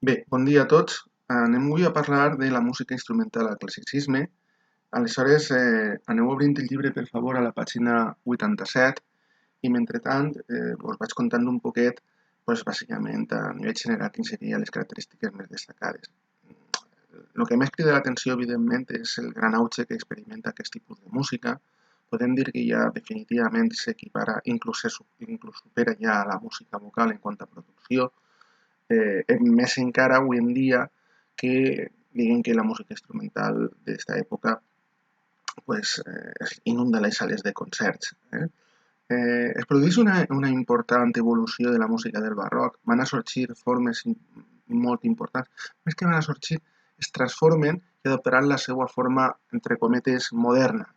Bé, bon dia a tots. Anem avui a parlar de la música instrumental al classicisme. Aleshores, aneu obrint el llibre, per favor, a la pàgina 87 i, mentrestant, us vaig contant un poquet, doncs, bàsicament, a nivell general, quines serien les característiques més destacades. El que més crida l'atenció, evidentment, és el gran auge que experimenta aquest tipus de música. Podem dir que ja definitivament s'equipara, inclús supera ja la música vocal en quant a producció, més encara avui en dia que diguem que la música instrumental d'esta època pues, inunda les sales de concerts. Es produeix una important evolució de la música del barroc, van a sorgir formes molt importants, més que van a sorgir, es transformen i adoptaran la seva forma, entre cometes, moderna.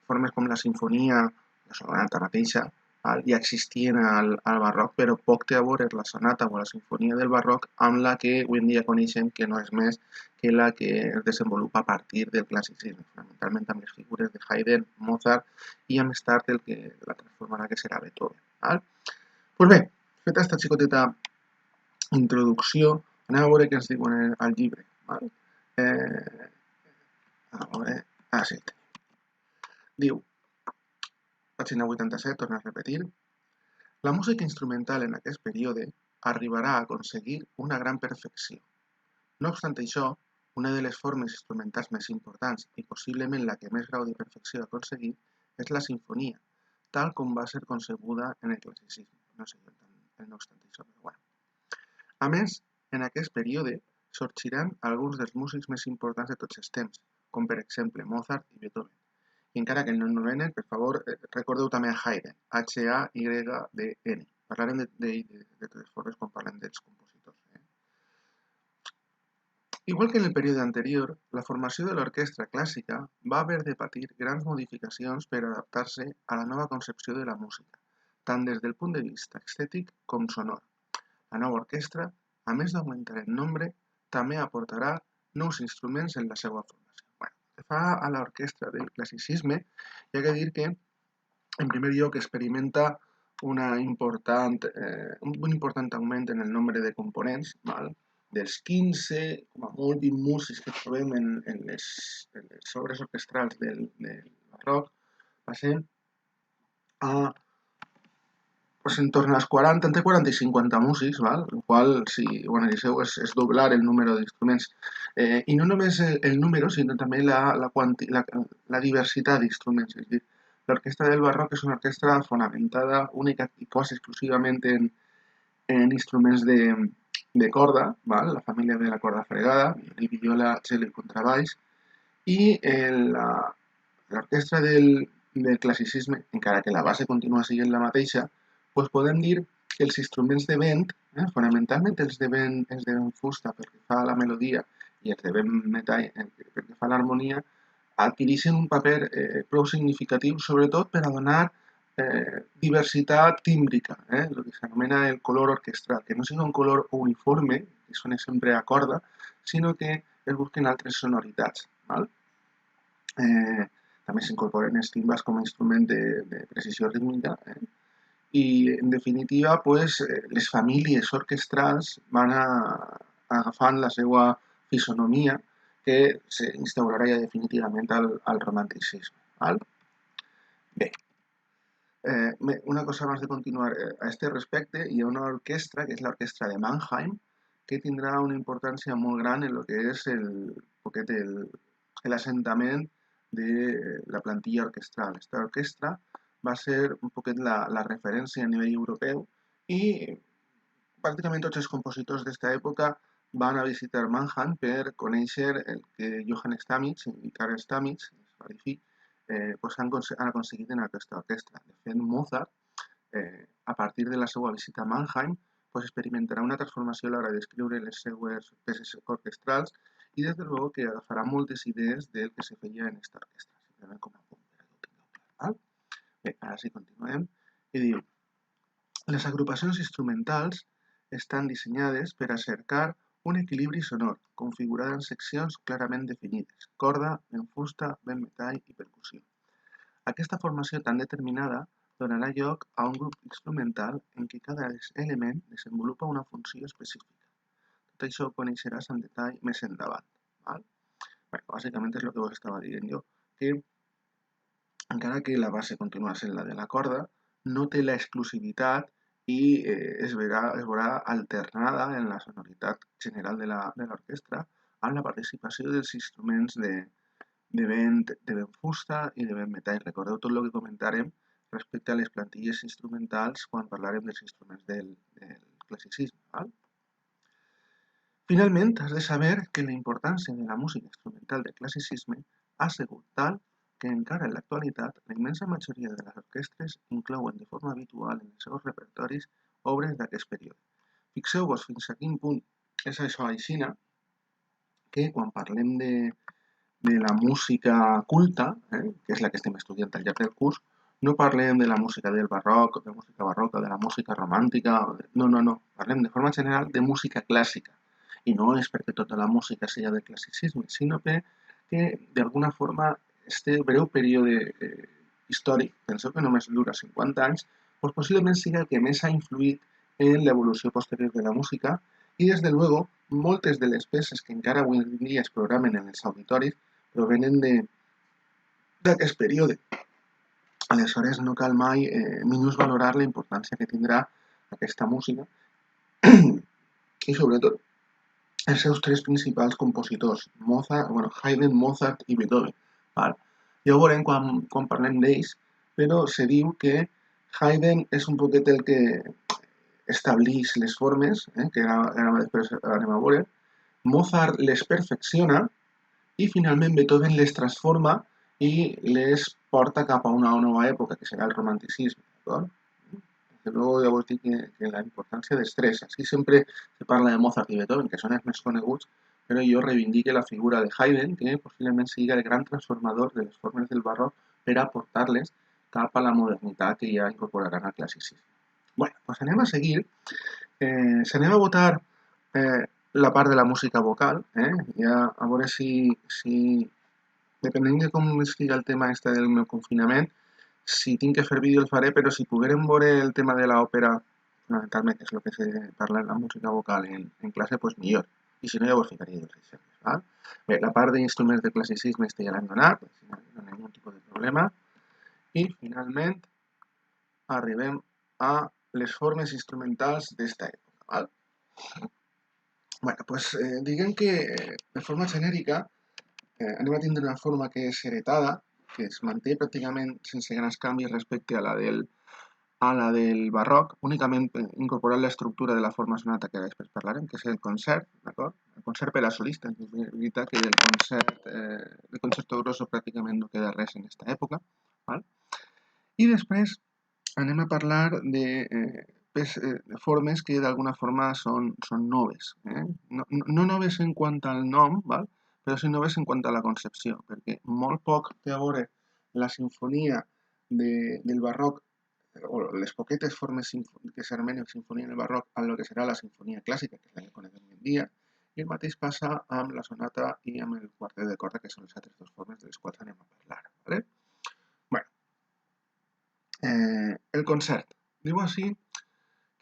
Formes com la sinfonia, la sonata mateixa, ja existien al barroc, però poc té a veure la sonata o la sinfonia del barroc amb la que avui en dia coneixem, que no és més que la que es desenvolupa a partir del classicisme, fonamentalment amb les figures de Haydn, Mozart i més tard la transformarà que serà Beethoven. Val? Pues bé, feta aquesta xicoteta introducció, anem a veure què ens diuen al llibre. Val? A veure, sí, diu, pàgina 87, torna a repetir, la música instrumental en aquest període arribarà a aconseguir una gran perfecció. No obstant això, una de les formes instrumentals més importants i possiblement la que més grau de perfecció ha aconseguit és la sinfonia, tal com va ser concebuda en el classicisme. No sé el no obstant això, però bueno. A més, en aquest període sorgiran alguns dels músics més importants de tots els temps, com per exemple Mozart i Beethoven. I encara que no anomenen, per favor, recordeu també a Haydn, H-A-Y-D-N. Parlarem de totes formes quan parlem dels compositors. Igual que en el període anterior, la formació de l'orquestra clàssica va haver de patir grans modificacions per adaptar-se a la nova concepció de la música, tant des del punt de vista estètic com sonor. La nova orquestra, a més d'augmentar en nombre, també aportarà nous instruments en la seva formació. Pel que fa a l'orquestra del classicisme, hi ha que dir que, en primer lloc, experimenta un important augment en el nombre de components, val? Dels 15, com a molt 20 músics que trobem en les obres orquestrals del barroc, passem a en torno als 40, entre 40 i 50 músics, val? El qual, si ho analitzeu, és doblar el número d'instruments. I no només el número, sinó també la diversitat d'instruments. És a dir, l'orquestra del barroc és una orquestra fonamentada única i quasi exclusivament en instruments de corda, val? La família de la corda fregada, violí, viola, cello i contrabaix, i l'orquestra del classicisme, encara que la base continua sent la mateixa, doncs podem dir que els instruments de vent, fonamentalment els de vent fusta pel que fa a la melodia i els de vent metall pel que fa a l'harmonia, adquireixen un paper prou significatiu, sobretot per a donar diversitat tímbrica, el que s'anomena el color orquestral, que no sigui un color uniforme, que sona sempre a corda, sinó que es busquen altres sonoritats. Val? També s'incorporen els timbres com a instrument de precisió rítmica, i en definitiva pues, les famílies orquestrals van agafant la seva fisonomia que s'instaurarà ja definitivament al romanticisme. Val? Bé, una cosa abans de continuar a aquest respecte, hi ha una orquestra que és l'orquestra de Mannheim que tindrà una importància molt gran en el que és l'assentament de la plantilla orquestral. Aquesta orquestra va ser un poquet la referència a nivell europeu i pràcticament tots els compositors d'esta època van a visitar Mannheim per conèixer el que Johann Stamitz i Karl Stamitz, pues han aconseguit en aquesta orquestra. De fet, Mozart, a partir de la seva visita a Mannheim, pues experimentarà una transformació a l'hora d'escriure les seues peces orquestrals i, des de luego, que agafarà moltes idees del que se feia en aquesta orquestra, simplement com a punt, per a que ho tingueu clar. Bé, ara sí continuem. I diu, les agrupacions instrumentals estan dissenyades per a cercar un equilibri sonor, configurada en seccions clarament definides, corda, vent fusta, vent metall i percussió. Aquesta formació tan determinada donarà lloc a un grup instrumental en què cada element desenvolupa una funció específica. tot això ho coneixeràs en detall més endavant. Val? Bé, bàsicament és el que us estava dient jo, que encara que la base continua sent la de la corda, no té l'exclusivitat i es veurà alternada en la sonoritat general de l'orquestra amb la participació dels instruments de vent fusta i de vent metall. Recordeu tot el que comentàrem respecte a les plantilles instrumentals quan parlàrem dels instruments del classicisme. Val? Finalment, has de saber que la importància de la música instrumental del classicisme ha sigut tal que encara en l'actualitat la immensa majoria de les orquestres inclouen de forma habitual en els seus repertoris obres d'aquest període. Fixeu-vos fins a quin punt és això aixina, que quan parlem de la música culta, que és la que estem estudiant al llarg del curs, no parlem de la música del barroc, de la música barroca, de la música romàntica, no, parlem de forma general de música clàssica. I no és perquè tota la música sigui del classicisme, sinó perquè d'alguna forma este breu període històric, penseu que només dura 50 anys, doncs possiblement sigui el que més ha influït en l'evolució posterior de la música i, des de luego, moltes de les peces que encara avui en dia es programen en els auditoris provenen d'aquest període. Aleshores, no cal mai minusvalorar la importància que tindrà aquesta música i, sobretot, els seus tres principals compositors, Haydn, Mozart i Beethoven. Val? Ja ho veurem quan parlem d'ells, però se diu que Haydn és un poquet el que estableix les formes, que ara després anem a veure, Mozart les perfecciona i finalment Beethoven les transforma i les porta cap a una nova època, que serà el romanticisme. D'acord? Luego ja vos dic que la importància dels tres. Així sempre se parla de Mozart i Beethoven, que són els més coneguts, però jo reivindique la figura de Haydn, que possiblement sigui el gran transformador de les formes del barroc per a portar-les cap a la modernitat que ja incorporaran al classicisme. Bé, doncs anem a seguir. Si anem a votar la part de la música vocal, ja a veure si depenent de com estigui el tema este del meu confinament, si tinc que fer vídeo el faré, però si poguérem veure el tema de l'òpera, fonamentalment, que és el que se parla en la música vocal en classe, doncs millor. I si no, ja vos ficaria els exemples. Val? Bé, la part d'instruments de classicisme ja l'hem donat, no hi ha ningú tipus de problema. I, finalment, arribem a les formes instrumentals d'esta època. Val? Bé, doncs diguem que de forma genèrica anem a tindre una forma que és heretada, que es manté pràcticament sense grans canvis respecte a la del barroc, únicament incorporant l'estructura de la forma sonata que després parlarem, que és el concert, d'acord? El concert per a solista, és veritat que del concerto grosso pràcticament no queda res en aquesta època, val? I després anem a parlar de formes que d'alguna forma són noves. No noves en quant al nom, val? Però sí noves en quant a la concepció, perquè molt poc té a veure la sinfonia del barroc o les poquetes formes que s'anomenen sinfonia del barroc amb el que serà la sinfonia clàssica, que és la que coneguem avui en dia, i el mateix passa amb la sonata i amb el quartet de corda, que són les altres dues formes de les quals anem a parlar. ¿Vale? Bueno, el concert. Diu així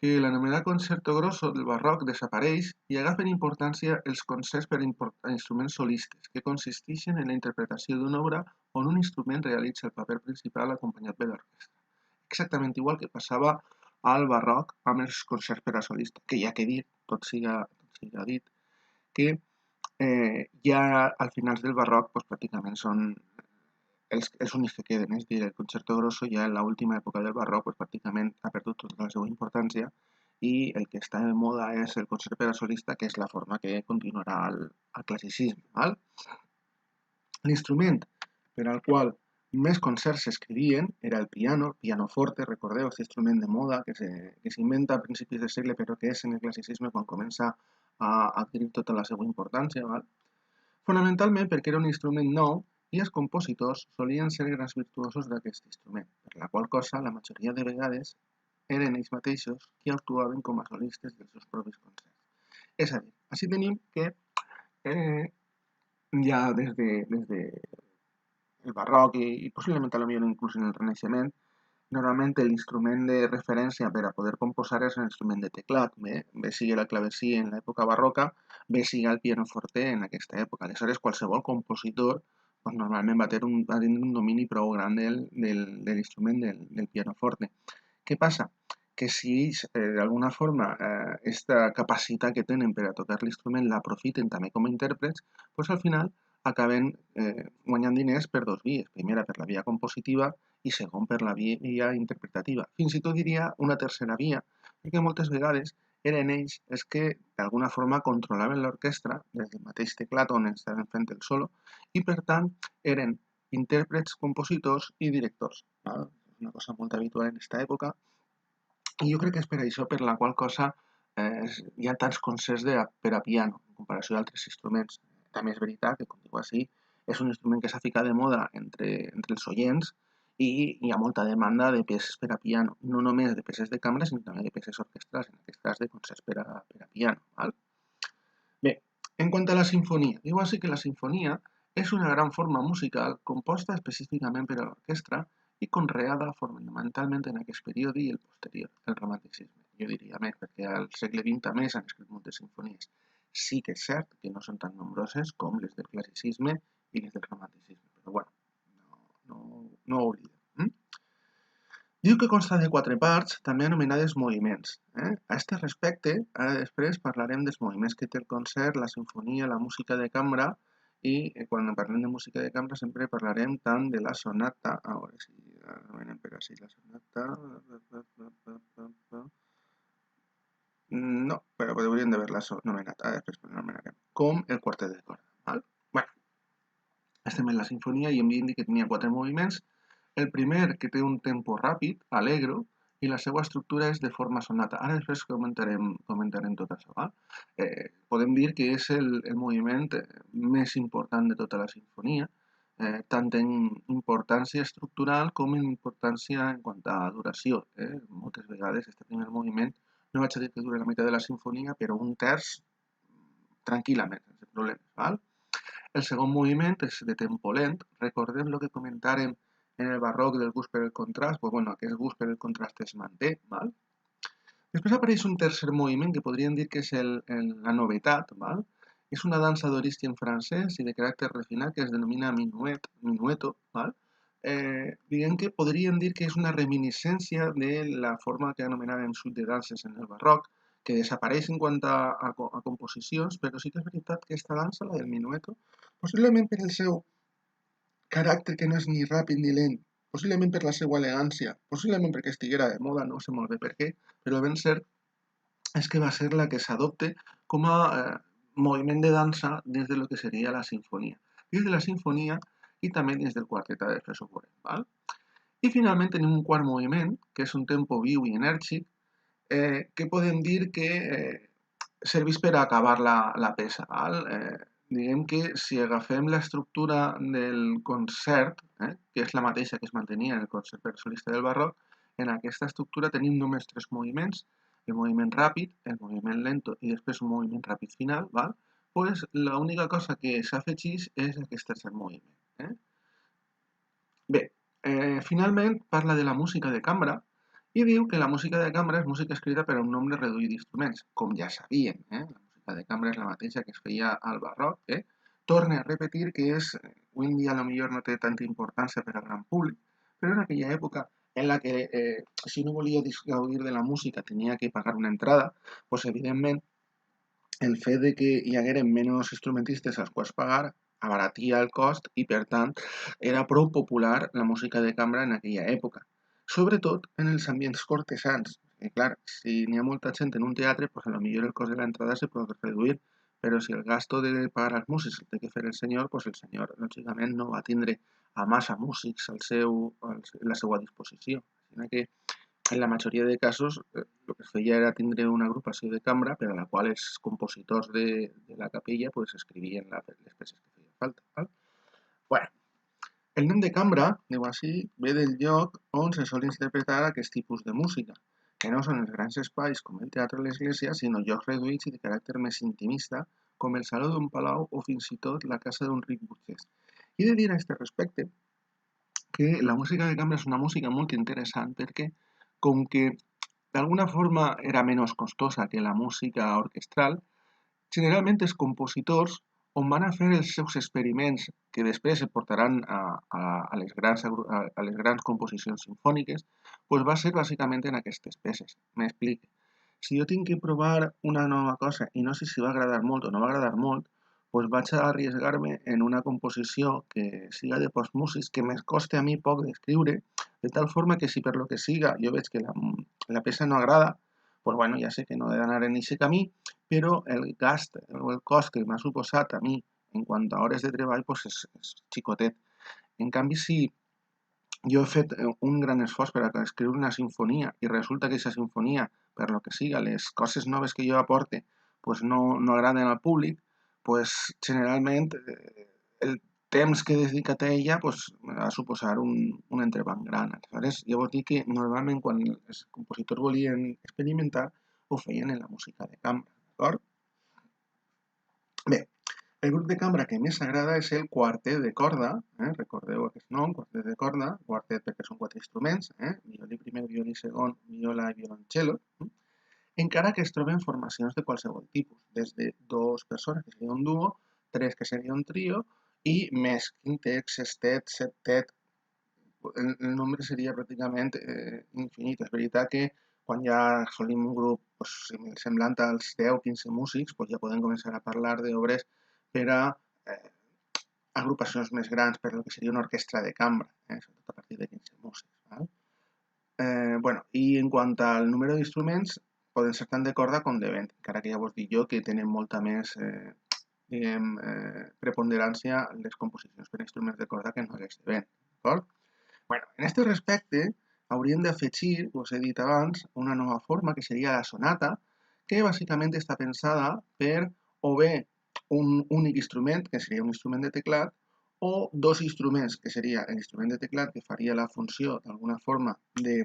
que l'anomenat concerto grosso del barroc desapareix i agafen importància els concerts per a instruments solistes, que consisteixen en la interpretació d'una obra on un instrument realitza el paper principal acompanyat per l'orquestra. Exactament igual que passava al barroc amb els concerts per a solista, que ja que dit, tot siga dit, que ja al finals del barroc doncs, pràcticament són els únics que queden, és a dir, el concerto grosso ja en l'última època del barroc doncs, pràcticament ha perdut tota la seva importància i el que està de moda és el concert per a solista, que és la forma que continuarà al classicisme. Val? L'instrument per al qual més concerts s'escrivien era el pianoforte, recordeu, aquest instrument de moda que s'inventa a principis del segle però que és en el classicisme quan comença a adquirir tota la seva importància. Val? Fonamentalment perquè era un instrument nou i els compositors solien ser grans virtuosos d'aquest instrument, per la qual cosa la majoria de vegades eren ells mateixos qui actuaven com a solistes dels seus propis concerts. És a dir, així tenim que ja des de el barroc i possiblement potser inclús en el Renaixement, normalment l'instrument de referència per a poder composar és l'instrument de teclat, bé sigui la clavecí en l'època barroca bé siga el pianoforte en aquesta època. Aleshores, qualsevol compositor doncs, normalment va tenir un domini prou gran de l'instrument del pianoforte. Què passa? Que si ells, d'alguna forma, aquesta capacitat que tenen per a tocar l'instrument l'aprofiten també com a intèrprets, doncs al final acaben guanyant diners per dos vies. Primera, per la via compositiva i segon, per la via interpretativa. Fins i tot diria una tercera via, perquè moltes vegades eren ells els que d'alguna forma controlaven l'orquestra des del mateix teclat on estaven fent el solo i per tant eren intèrprets, compositors i directors. Val? És una cosa molt habitual en aquesta època i jo crec que és per això per la qual cosa hi ha tants concerts per a piano en comparació a altres instruments. També és veritat que, com dic així, és un instrument que s'ha ficat de moda entre els oients i hi ha molta demanda de peces per a piano, no només de peces de cambra, sinó també de peces orquestrals, en aquest cas de concerts per a piano. Val? Bé, en quant a la sinfonia, diu així que la sinfonia és una gran forma musical composta específicament per a l'orquestra i conreada fonamentalment en aquest període i el posterior, el romanticisme. Jo diria més, perquè al segle XX també s'han escrit moltes sinfonies. Sí que és cert que no són tan nombroses com les del classicisme i les del romanticisme, però bueno, no ho oblidem. Diu que consta de 4 parts, també anomenades moviments. A aquest respecte, ara després parlarem dels moviments que té el concert, la sinfonia, la música de cambra, i quan parlem de música de cambra sempre parlarem tant de la sonata, a veure si anomenem per així la sonata, no, però hauríem d'haver-la anomenat, ara després l'anomenarem, com el quartet de corda. Val? Bueno, estem en la sinfonia i hem dit que tenia 4 moviments. El primer, que té un tempo ràpid, allegro, i la seva estructura és de forma sonata. Ara després comentarem tot això. Podem dir que és el moviment més important de tota la sinfonia, tant en importància estructural com en importància en quant a duració. Moltes vegades aquest primer moviment, no vaig a dir que dura la meitat de la sinfonia, però un terç tranquil·lament, sense problemes. Val? El segon moviment és de tempo lent. Recordem el que comentàrem en el barroc del gust per el contrast. Pues bueno, aquest gust per el contrast es manté. Val? Després apareix un tercer moviment que podríem dir que és la novetat. Val? És una dansa d'origen francès i de caràcter refinat que es denomina minueto. Val? Diguem que podríem dir que és una reminiscència de la forma que anomenàvem suite de danses en el barroc, que desapareix en quant a composicions, però sí que és veritat que aquesta dansa, la del minueto, possiblement per el seu caràcter que no és ni ràpid ni lent, possiblement per la seva elegància, possiblement perquè estiguera de moda, no sé molt bé per què, però ben cert és que va ser la que s'adopte com a moviment de dansa des de lo que seria la sinfonia. Dins de la sinfonia i també dins del quartet de Fesofore. Val? I finalment tenim un quart moviment, que és un tempo viu i enèrgic, que podem dir que serveix per acabar la peça. Val? Diguem que si agafem l'estructura del concert, que és la mateixa que es mantenia en el concert per solista del barroc, en aquesta estructura tenim només 3 moviments, el moviment ràpid, el moviment lento i després un moviment ràpid final, val? Pues l'única cosa que s'afegeix és aquest tercer moviment. Bé, finalment parla de la música de cambra i diu que la música de cambra és música escrita per a un nombre reduït d'instruments, com ja sabíem. La música de cambra és la mateixa que es feia al barroc. Torne a repetir que avui en dia potser no té tanta importància per al gran públic, però en aquella època en la que si no volia gaudir de la música tenia que pagar una entrada, doncs evidentment el fet de que hi hagueren menys instrumentistes als quals pagar abaratia el cost i, per tant, era prou popular la música de cambra en aquella època. Sobretot en els ambients cortesans. I clar, si n'hi ha molta gent en un teatre, doncs potser el cost de l'entrada se pot reduir, però si el gasto de pagar als músics el té que fer el senyor, doncs el senyor, lògicament, no va tindre a massa músics a la seva disposició. Així que en la majoria de casos el que es feia era tindre una agrupació de cambra per a la qual els compositors de la capella pues, escrivien les peces que feien falta. Val? Bueno, el nom de cambra, diu així, ve del lloc on se sol interpretar aquest tipus de música, que no són els grans espais com el teatre o l'església, sinó llocs reduïts i de caràcter més intimista, com el saló d'un palau o fins i tot la casa d'un ric burgès. I he de dir a aquest respecte que la música de cambra és una música molt interessant perquè com que d'alguna forma era menys costosa que la música orquestral, generalment els compositors, on van a fer els seus experiments que després es portaran a les grans composicions simfòniques, doncs va ser bàsicament en aquestes peces. M'explico. Si jo tinc que provar una nova cosa i no sé si va agradar molt o no va agradar molt, doncs vaig a arriesgar-me en una composició que siga de postmúsics, que me coste a mi poc d'escriure, de tal forma que si per lo que siga jo veig que la peça no agrada, doncs bueno, ja sé que no he d'anar en aquest camí, però el gast o el cost que m'ha suposat a mi en quant a hores de treball doncs és xicotet. En canvi, si jo he fet un gran esforç per a escriure una sinfonia i resulta que aquesta sinfonia, per lo que siga, les coses noves que jo aporte, pues no agraden al públic, pues generalment el temps que he dedicat a ella pues, me va suposar un entrebanc gran. Aleshores, jo vol dir que normalment quan els compositors volien experimentar ho feien en la música de cambra, d'acord? Bé, el grup de cambra que més agrada és el quartet de corda, recordeu aquest nom, quartet de corda, quartet perquè són 4 instruments, violí primer, violí segon, viola i violoncel·lo, encara que es troben formacions de qualsevol tipus, des de 2 persones, que seria un duo, 3, que seria un trio, i més quintet, sextet, septet, el nombre seria pràcticament infinit. És veritat que quan ja assolim un grup pues, semblant als 10-15 músics, pues ja podem començar a parlar d'obres per a eh, agrupacions més grans, per el que seria una orquestra de cambra, sobretot a partir de 15 músics. Val? Bueno, i en quant al número d'instruments, poden ser tant de corda com de vent, encara que ja vos dic jo que tenen molta més preponderància les composicions per a instruments de corda que no les de vent. D'acord? Bueno, en aquest respecte hauríem d'afegir, us he dit abans, una nova forma que seria la sonata, que bàsicament està pensada per o bé un únic instrument, que seria un instrument de teclat, o 2 instruments, que seria l'instrument de teclat que faria la funció d'alguna forma de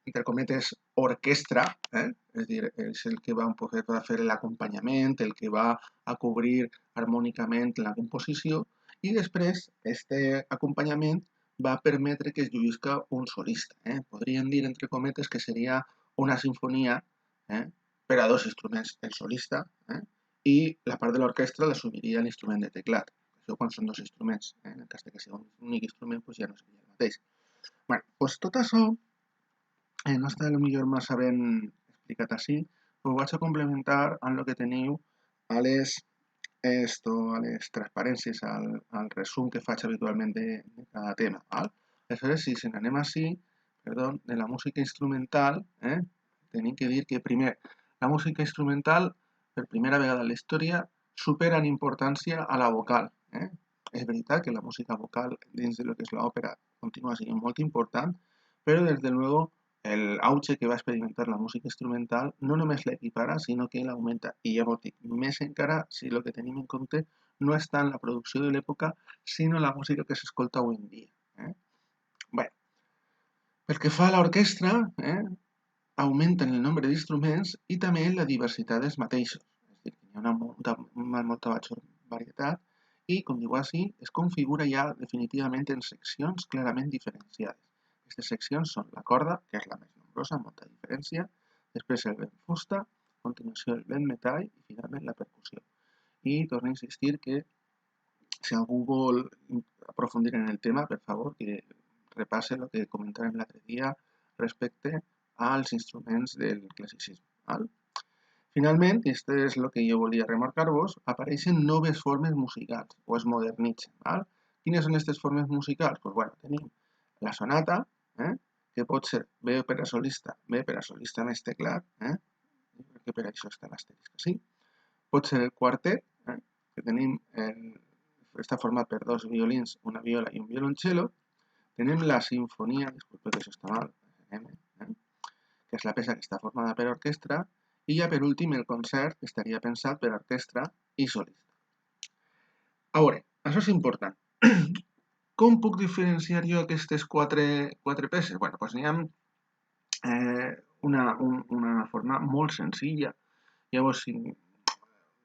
entre cometes, orquestra, és dir, és el que va poder fer l'acompanyament, el que va a cobrir harmònicament la composició, i després aquest acompanyament va permetre que es lluïsca un solista. Podríem dir, entre cometes, que seria una sinfonia per a 2 instruments, el solista, i la part de l'orquestra l'assumiria l'instrument de teclat. Això quan són 2 instruments. En el cas que sigui un únic instrument, doncs ja no seria el mateix. Bé, doncs tot això no està potser massa ben explicat així, però ho vaig a complementar amb el que teniu a les transparències, al resum que faig habitualment de cada tema. Val? Aleshores, si n'anem així, de la música instrumental, tenim que dir que primer, la música instrumental, per primera vegada en la història, supera en importància a la vocal. És veritat que la música vocal dins de lo que és l'òpera continua sent molt important, però des de luego el auge que va experimentar la música instrumental no només l'equipara, sinó que l'augmenta. I ja vos dic, més encara si el que tenim en compte no és tant la producció de l'època, sinó la música que s'escolta avui en dia. Bé, pel que fa a l'orquestra, augmenten el nombre d'instruments i també la diversitat dels mateixos. És a dir, hi ha molta major varietat i, com diu així, es configura ja definitivament en seccions clarament diferenciades. Aquestes seccions són la corda, que és la més nombrosa, amb molta diferència, després el vent fusta, a continuació el vent metall i finalment la percussió. I torno a insistir que si algú vol aprofundir en el tema, per favor, que repasse el que comentàvem l'altre dia respecte als instruments del classicisme. Val? Finalment, i això és el que jo volia remarcar-vos, apareixen noves formes musicals, o es modernitzen. Val? Quines són aquestes formes musicals? Doncs, bueno, tenim la sonata, que pot ser bé per a solista, bé per a solista més teclat, perquè per això està l'asterisc així. Pot ser el quartet, que tenim està format per 2 violins, una viola i un violoncel·lo. Tenim la sinfonia, disculpeu que això està mal, que és la peça que està formada per orquestra, i ja per últim el concert, que estaria pensat per orquestra i solista. A veure, això és important. Com puc diferenciar jo aquestes 4 peces? Bé, doncs n'hi ha una forma molt senzilla. Llavors,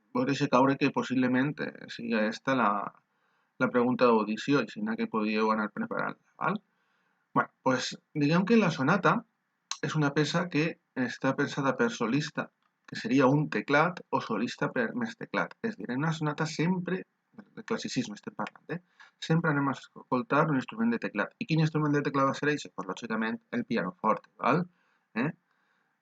vos deixo caure que possiblement sigui aquesta la pregunta d'audició, i si no que podíeu anar preparant. Val? Bé, doncs diguem que la sonata és una peça que està pensada per solista, que seria un teclat, o solista per més teclat. És a dir, en una sonata sempre, de classicisme estem parlant, sempre anem a escoltar un instrument de teclat. I quin instrument de teclat va ser això? Pues, lògicament, el pianoforte, val?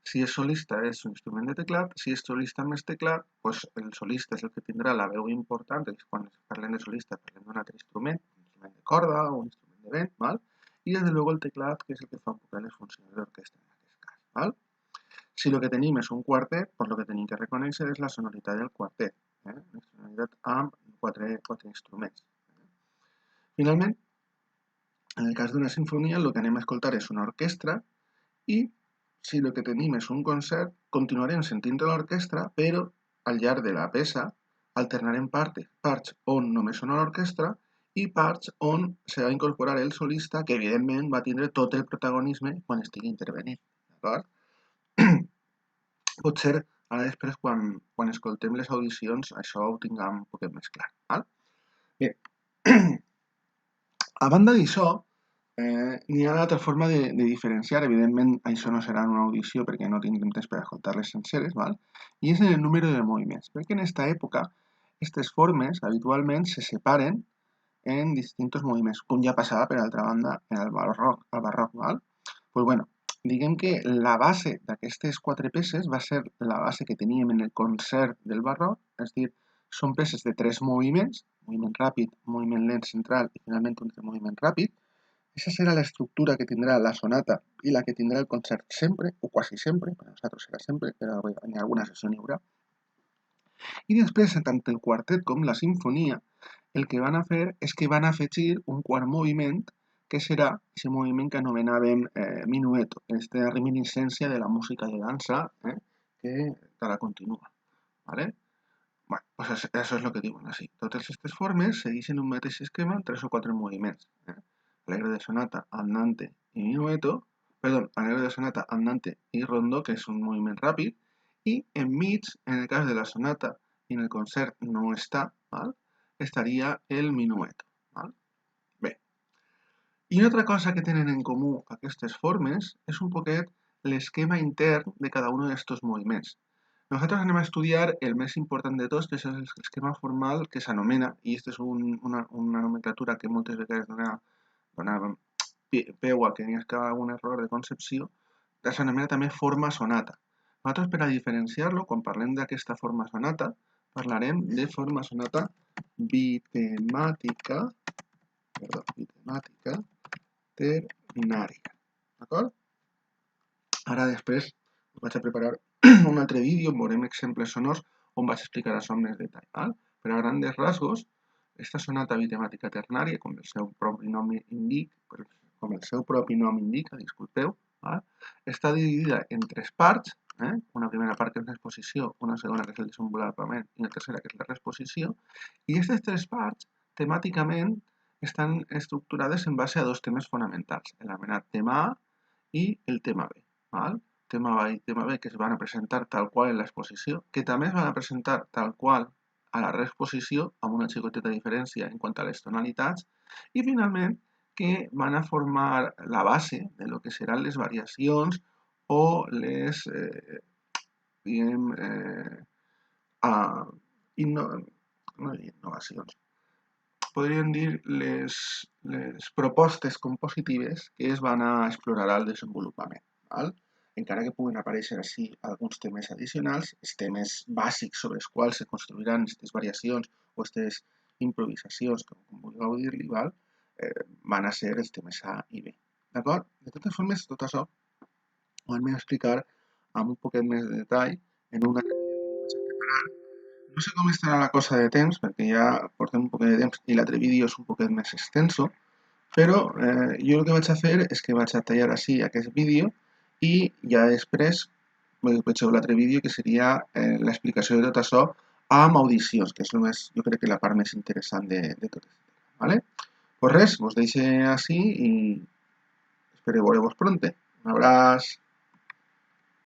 Si és solista és un instrument de teclat, si és solista més teclat, pues el solista és el que tindrà la veu important, quan parlem de solista parlem d'un altre instrument, un instrument de corda o un instrument de vent, val? I des de luego el teclat, que és el que fa un poc les funcions d'orquestra en aquest cas, val? Si el que tenim és un quartet, pues el que tenim que reconèixer és la sonoritat del quartet, la sonoritat amb quatre instruments. Finalment, en el cas d'una sinfonia, el que anem a escoltar és una orquestra i si el que tenim és un concert, continuarem sentint l'orquestra, però al llarg de la peça alternarem parts on només sona l'orquestra i parts on se va incorporar el solista, que evidentment va tindre tot el protagonisme quan estigui intervenint. D'acord? Potser ara després, quan escoltem les audicions, això ho tinguem un poquet més clar. Val? Bé, a banda d'això, n'hi ha una altra forma de diferenciar, evidentment això no serà en una audició perquè no tindrem temps per escoltar-les senceres, val? I és en el número de moviments, perquè en aquesta època aquestes formes habitualment se separen en distintos moviments, com ja passava per altra banda en el barroc, val? Pues bueno, diguem que la base d'aquestes quatre peces va ser la base que teníem en el concert del barroc, és a dir, són peces de tres moviments, moviment ràpid, moviment lent central i finalment un moviment ràpid. Aquesta serà l'estructura que tindrà la sonata i la que tindrà el concert sempre, o quasi sempre, per nosaltres serà sempre, però en alguna sessió n'hi haurà. I després, tant el quartet com la sinfonia, el que van a fer és que van a afegir un quart moviment que serà aquest moviment que anomenàvem minueto, aquesta reminiscència de la música de dansa que te la continua. ¿Vale? Bueno, pues eso és el que diuen així. Totes aquestes formes segueixen un mateix esquema en 3 o 4 moviments. Alegre de sonata, andante i minueto, perdó, alegre de sonata, andante i rondó, que és un moviment ràpid, i enmig, en el cas de la sonata i en el concert no està, val? Estaria el minueto. Val? Bé. I una altra cosa que tenen en comú aquestes formes és un poquet l'esquema intern de cada un d'aquests moviments. Nosaltres anem a estudiar el més important de tots, que és l'esquema formal que s'anomena, i aquesta és una nomenclatura que moltes vegades donava peu a que hi hagués un error de concepció, que s'anomena també forma sonata. Nosaltres, per a diferenciar-lo, quan parlem d'aquesta forma sonata, parlarem de forma sonata bitemàtica ternària. D'acord? Ara després vaig a preparar un altre vídeo on veurem exemples sonors on vaig explicar això amb més detall. Val? Però a grandes rasgos, aquesta sonata bitemàtica ternària, com el seu propi nom indica, disculpeu, val? Està dividida en 3 parts, una primera part que és l'exposició, una segona que és el desenvolupament i una tercera que és la reexposició, i aquestes 3 parts temàticament estan estructurades en base a 2 temes fonamentals, l'anomenat tema A i el tema B. Val? Tema A i tema B que es van a presentar tal qual en l'exposició, que també es van a presentar tal qual a la reexposició, amb una xicoteta diferència en quant a les tonalitats, i finalment que van a formar la base de lo que seran les variacions o les diguem, innovacions. Podríem dir les propostes compositives que es van a explorar al desenvolupament. Val? Encara que puguen aparèixer així alguns temes addicionals, els temes bàsics sobre els quals se construiran aquestes variacions o aquestes improvisacions, com vulgueu dir-li, van a ser els temes A i B. D'acord? De totes formes, tot això ho hem d'explicar amb un poquet més de detall en una que vaig a preparar. No sé com estarà la cosa de temps, perquè ja portem un poquet de temps i l'altre vídeo és un poquet més extenso, però jo el que vaig a fer és que vaig a tallar així aquest vídeo i ja després vegeu l'altre vídeo que seria l'explicació de tot això amb audicions, que és jo crec que la part més interessant de tot això. ¿Vale? Pues res, vos deixo així i espero veure-vos pronte. Un abraç.